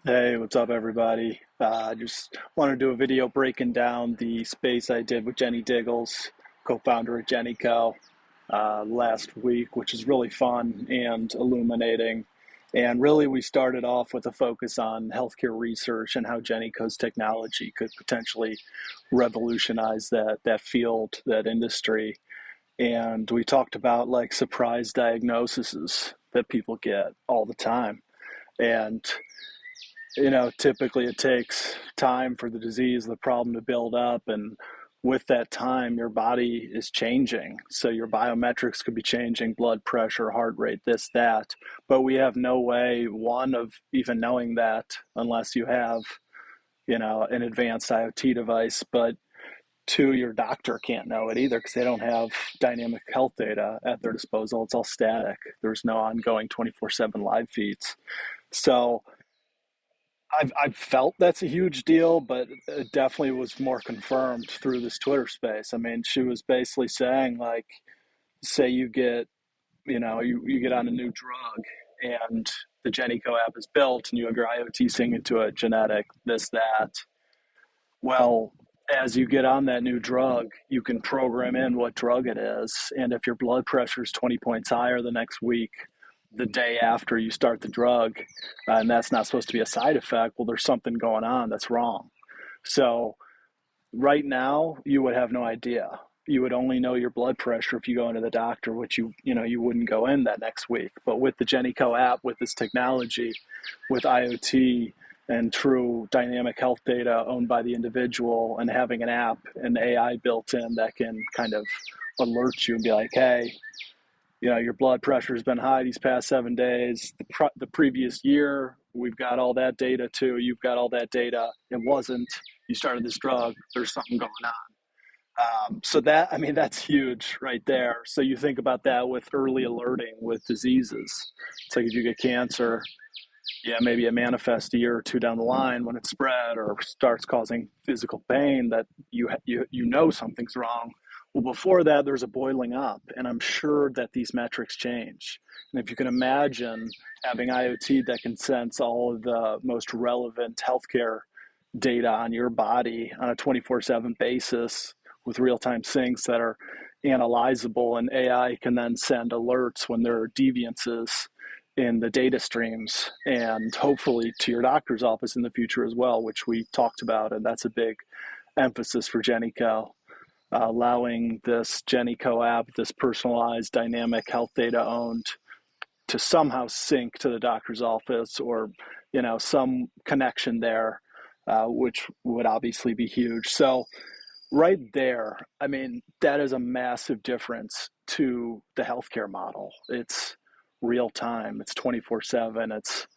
Hey, what's up, everybody? I just want to do a video breaking down the space I did with Jenny Diggles, co-founder of JennyCo, last week, which is really fun and illuminating. And really, we started off with a focus on healthcare research and how JennyCo's technology could potentially revolutionize that field, that industry. And we talked about like surprise diagnoses that people get all the time. And typically it takes time for the disease, the problem to build up. And with that time, your body is changing. So your biometrics could be changing, blood pressure, heart rate, this, that. But we have no way, one, of even knowing that unless you have, an advanced IoT device. But two, your doctor can't know it either because they don't have dynamic health data at their disposal. It's all static. There's no ongoing 24/7 live feeds. So I've felt that's a huge deal, but it definitely was more confirmed through this Twitter space. I mean, she was basically saying like, say you get, you get on a new drug and the JennyCo app is built and you have your IoT syncing to a genetic, this, that. Well, as you get on that new drug, you can program in what drug it is. And if your blood pressure is 20 points higher the next week, the day after you start the drug, and that's not supposed to be a side effect, well, there's something going on that's wrong. So, right now, you would have no idea. You would only know your blood pressure if you go into the doctor, which you wouldn't go in that next week. But with the JennyCo app, with this technology, with IoT and true dynamic health data owned by the individual, and having an app and AI built in that can kind of alert you and be like, hey, your blood pressure has been high these past 7 days. The previous year, we've got all that data too. You've got all that data. It wasn't. You started this drug. There's something going on. So that, I mean, that's huge right there. So you think about that with early alerting with diseases. It's like if you get cancer, yeah, maybe it manifests a year or two down the line when it's spread or starts causing physical pain that you know something's wrong. Well, before that, there's a boiling up, and I'm sure that these metrics change. And if you can imagine having IoT that can sense all of the most relevant healthcare data on your body on a 24/7 basis with real-time syncs that are analyzable, and AI can then send alerts when there are deviances in the data streams, and hopefully to your doctor's office in the future as well, which we talked about. And that's a big emphasis for JennyCo, allowing this JennyCo app, this personalized dynamic health data owned, to somehow sync to the doctor's office, or some connection there, which would obviously be huge. So right there, I mean, that is a massive difference to the healthcare model. It's real time, it's 24/7, it's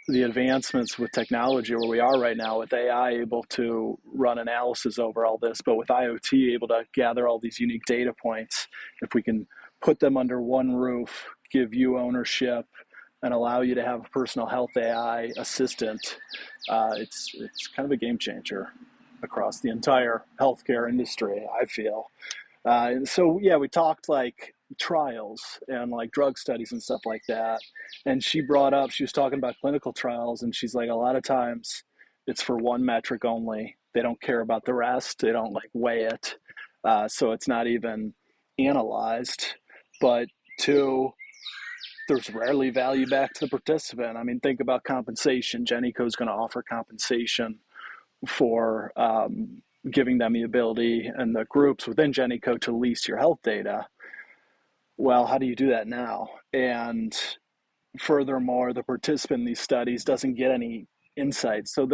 the advancements with technology where we are right now with AI able to run analysis over all this, but with IoT able to gather all these unique data points. If we can put them under one roof, give you ownership, and allow you to have a personal health AI assistant, it's kind of a game changer across the entire healthcare industry, I feel. And so, yeah, we talked like trials and like drug studies and stuff like that. And she was talking about clinical trials, and she's like, a lot of times it's for one metric only. They don't care about the rest, they don't like weigh it. So it's not even analyzed. But two, there's rarely value back to the participant. I mean, think about compensation. JennyCo is going to offer compensation for giving them the ability and the groups within JennyCo to lease your health data. Well, how do you do that now? And furthermore, the participant in these studies doesn't get any insights. So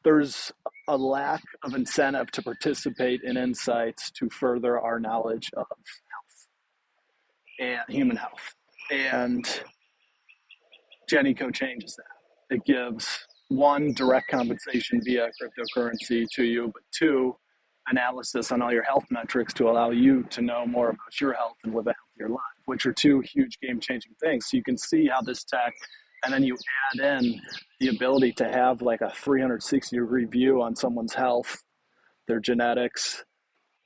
there's a lack of incentive to participate in insights to further our knowledge of health and human health. And JennyCo changes that. It gives one, direct compensation via cryptocurrency to you, but two, analysis on all your health metrics to allow you to know more about your health and live a healthier life, which are two huge game changing things. So you can see how this tech, and then you add in the ability to have like a 360-degree view on someone's health, their genetics,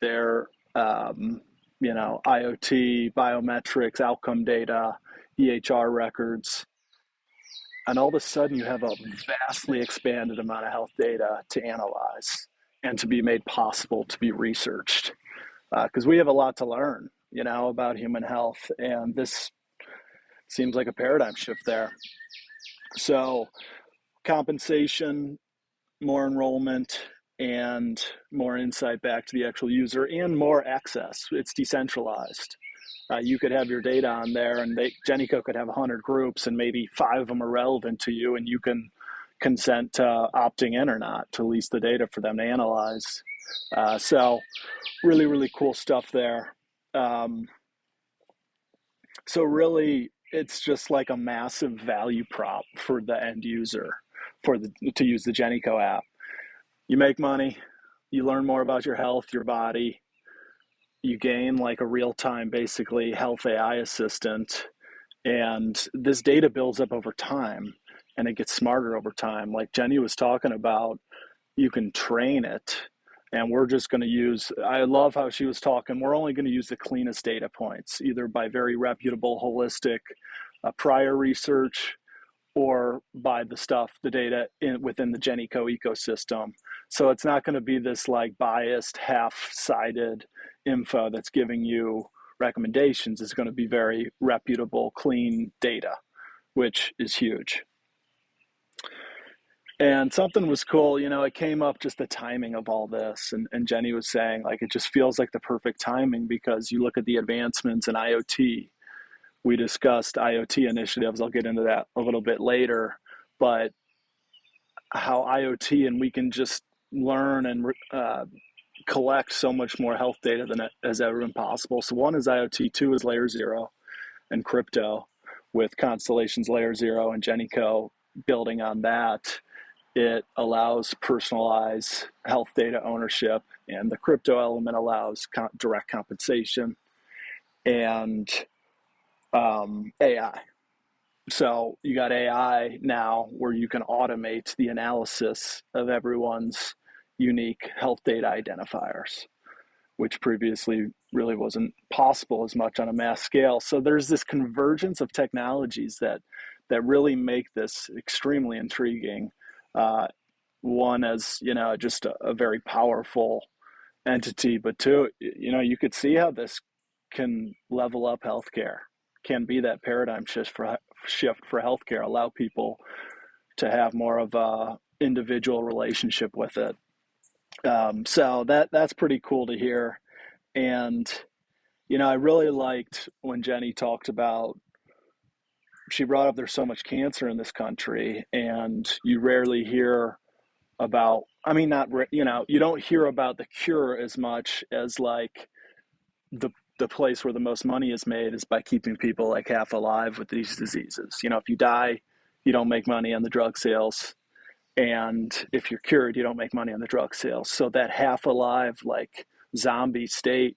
their IoT, biometrics, outcome data, EHR records. And all of a sudden you have a vastly expanded amount of health data to analyze and to be made possible to be researched. Because we have a lot to learn, about human health, and this seems like a paradigm shift there. So compensation, more enrollment, and more insight back to the actual user, and more access. It's decentralized. You could have your data on there, and JennyCo could have 100 groups, and maybe 5 of them are relevant to you, and you can consent to opting in or not to lease the data for them to analyze. So really, really cool stuff there. Um, so really, it's just like a massive value prop for the end user to use the JennyCo app. You make money, you learn more about your health, your body, you gain like a real-time, basically, health AI assistant, and this data builds up over time and it gets smarter over time. Like Jenny was talking about, you can train it, and we're just going to use, I love how she was talking, we're only going to use the cleanest data points, either by very reputable, holistic, prior research, or by the data within the JennyCo ecosystem. So it's not going to be this like biased, half-sided info that's giving you recommendations. It's going to be very reputable, clean data, which is huge. And something was cool, it came up, just the timing of all this. And Jenny was saying, like, it just feels like the perfect timing because you look at the advancements in IoT. We discussed IoT initiatives. I'll get into that a little bit later. But how IoT, and we can just learn and collect so much more health data than it has ever been possible. So one is IoT, two is layer zero and crypto, with Constellation's layer zero and JennyCo building on that. It allows personalized health data ownership, and the crypto element allows direct compensation and AI. So you got AI now where you can automate the analysis of everyone's unique health data identifiers, which previously really wasn't possible as much on a mass scale. So there's this convergence of technologies that really make this extremely intriguing. One as, just a very powerful entity, but two, you could see how this can level up healthcare, can be that paradigm shift for healthcare, allow people to have more of a individual relationship with it. So that's pretty cool to hear. And I really liked when Jenny talked about, she brought up there's so much cancer in this country, and you rarely hear about, I mean, not, you don't hear about the cure as much as like the place where the most money is made is by keeping people like half alive with these diseases. If you die, you don't make money on the drug sales. And if you're cured, you don't make money on the drug sales. So that half alive, like zombie state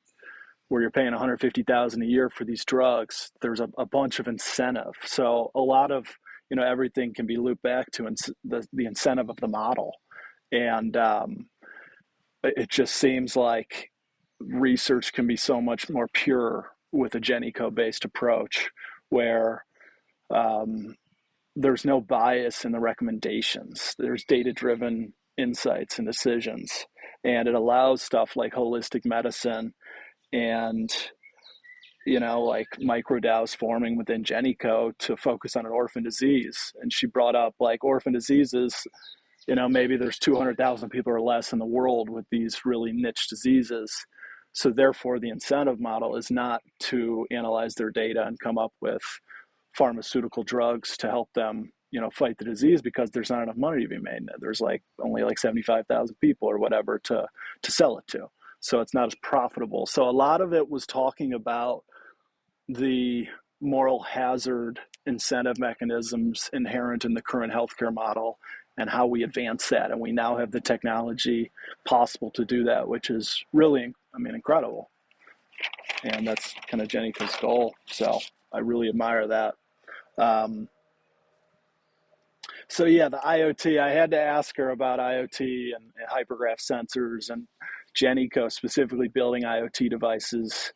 where you're paying 150,000 a year for these drugs, there's a bunch of incentive. So a lot of, everything can be looped back to the incentive of the model. And it just seems like research can be so much more pure with a JennyCo based approach, where there's no bias in the recommendations. There's data driven insights and decisions, and it allows stuff like holistic medicine and like micro DAOs forming within JennyCo to focus on an orphan disease. And she brought up like orphan diseases, maybe there's 200,000 people or less in the world with these really niche diseases. So therefore, the incentive model is not to analyze their data and come up with pharmaceutical drugs to help them, fight the disease, because there's not enough money to be made. There's only 75,000 people or whatever to sell it to. So it's not as profitable. So a lot of it was talking about the moral hazard incentive mechanisms inherent in the current healthcare model and how we advance that. And we now have the technology possible to do that, which is really, incredible. And that's kind of JennyCo's goal. So I really admire that. So yeah, the IoT, I had to ask her about IoT and hypergraph sensors, and JennyCo specifically building IoT devices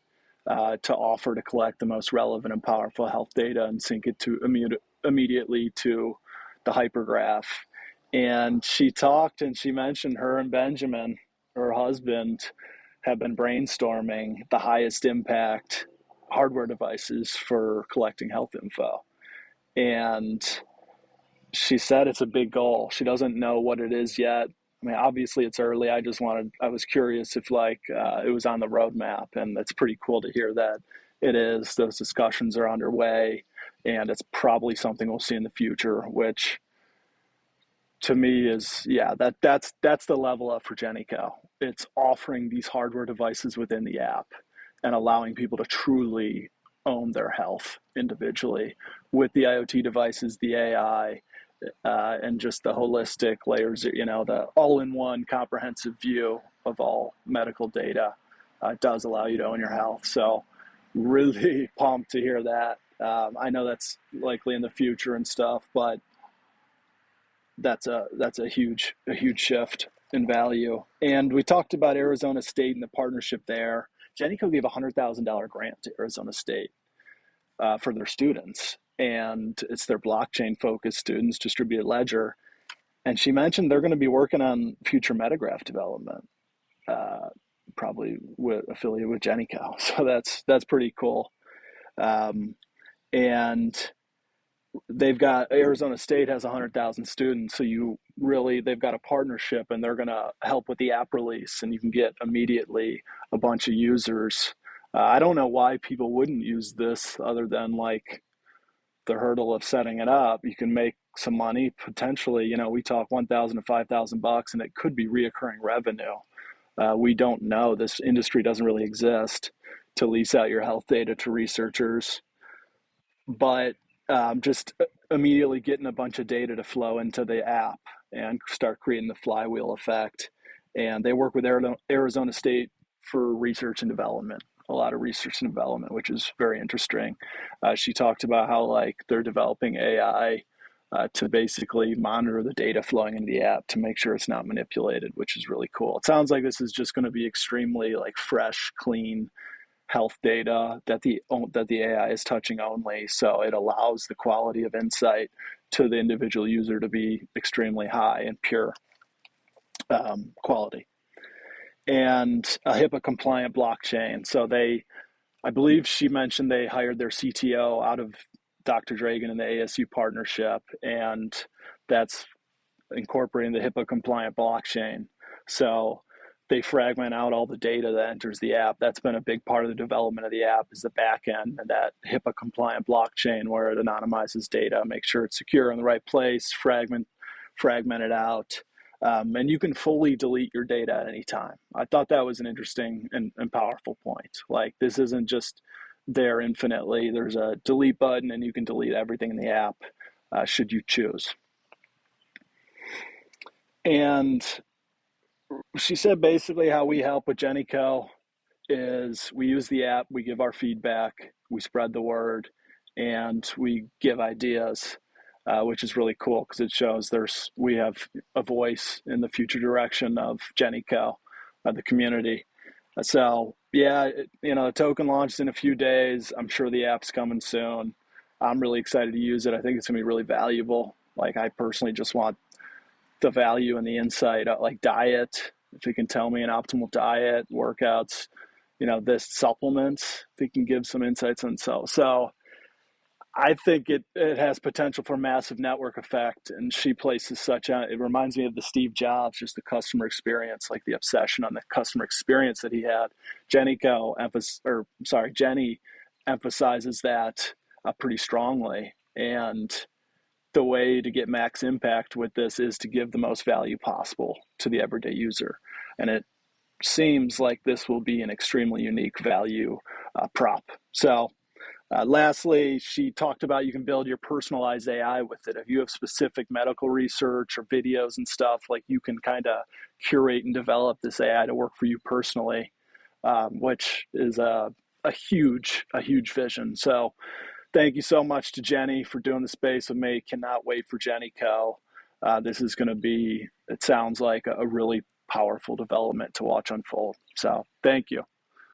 to collect the most relevant and powerful health data and sync it to immediately to the hypergraph. And she talked and she mentioned her and Benjamin, her husband, have been brainstorming the highest impact hardware devices for collecting health info. And she said it's a big goal. She doesn't know what it is yet. I mean, obviously it's early. I was curious if it was on the roadmap, and it's pretty cool to hear that it is. Those discussions are underway, and it's probably something we'll see in the future, which to me is, yeah, that's the level up for JennyCo. It's offering these hardware devices within the app and allowing people to truly own their health individually with the IoT devices, the AI, and just the holistic layers, the all-in-one comprehensive view of all medical data does allow you to own your health. So really pumped to hear that. I know that's likely in the future and stuff, but that's a huge shift in value. And we talked about Arizona State and the partnership there. JennyCo gave a $100,000 grant to Arizona State for their students, and it's their blockchain focused students, distributed ledger. And she mentioned they're going to be working on future metagraph development, probably affiliated with JennyCo. So that's pretty cool. And Arizona State has 100,000 students, so they've got a partnership, and they're going to help with the app release, and you can get immediately a bunch of users. I don't know why people wouldn't use this other than like the hurdle of setting it up. You can make some money potentially. We talk 1,000 to 5,000 bucks, and it could be reoccurring revenue. We don't know. This industry doesn't really exist to lease out your health data to researchers, but just immediately getting a bunch of data to flow into the app and start creating the flywheel effect. And they work with Arizona State for research and development, a lot of research and development, which is very interesting. She talked about how they're developing AI to basically monitor the data flowing into the app to make sure it's not manipulated, which is really cool. It sounds like this is just going to be extremely fresh, clean health data that the AI is touching only. So it allows the quality of insight to the individual user to be extremely high and pure quality. And a HIPAA compliant blockchain. So I believe she mentioned they hired their CTO out of Dr. Dragan and the ASU partnership, and that's incorporating the HIPAA compliant blockchain. So they fragment out all the data that enters the app. That's been a big part of the development of the app, is the back end and that HIPAA compliant blockchain where it anonymizes data, make sure it's secure in the right place, fragment it out. And you can fully delete your data at any time. I thought that was an interesting and powerful point. This isn't just there infinitely. There's a delete button, and you can delete everything in the app should you choose. And she said basically how we help with JennyCo is we use the app, we give our feedback, we spread the word, and we give ideas, which is really cool because it shows we have a voice in the future direction of JennyCo, the community. So yeah, the token launched in a few days. I'm sure the app's coming soon. I'm really excited to use it. I think it's gonna be really valuable. I personally just want the value and the insight, like diet. If it can tell me an optimal diet, workouts, this supplements, if it can give some insights on so I think it has potential for massive network effect. And she places it reminds me of the Steve Jobs, just the customer experience, the obsession on the customer experience that he had. Jenny emphasizes that pretty strongly. And the way to get max impact with this is to give the most value possible to the everyday user. And it seems like this will be an extremely unique value prop. So lastly, she talked about you can build your personalized AI with it. If you have specific medical research or videos and stuff, you can kind of curate and develop this AI to work for you personally, which is a huge vision. So thank you so much to Jenny for doing the space with me. Cannot wait for JennyCo. This is going to be, it sounds like a really powerful development to watch unfold. So thank you.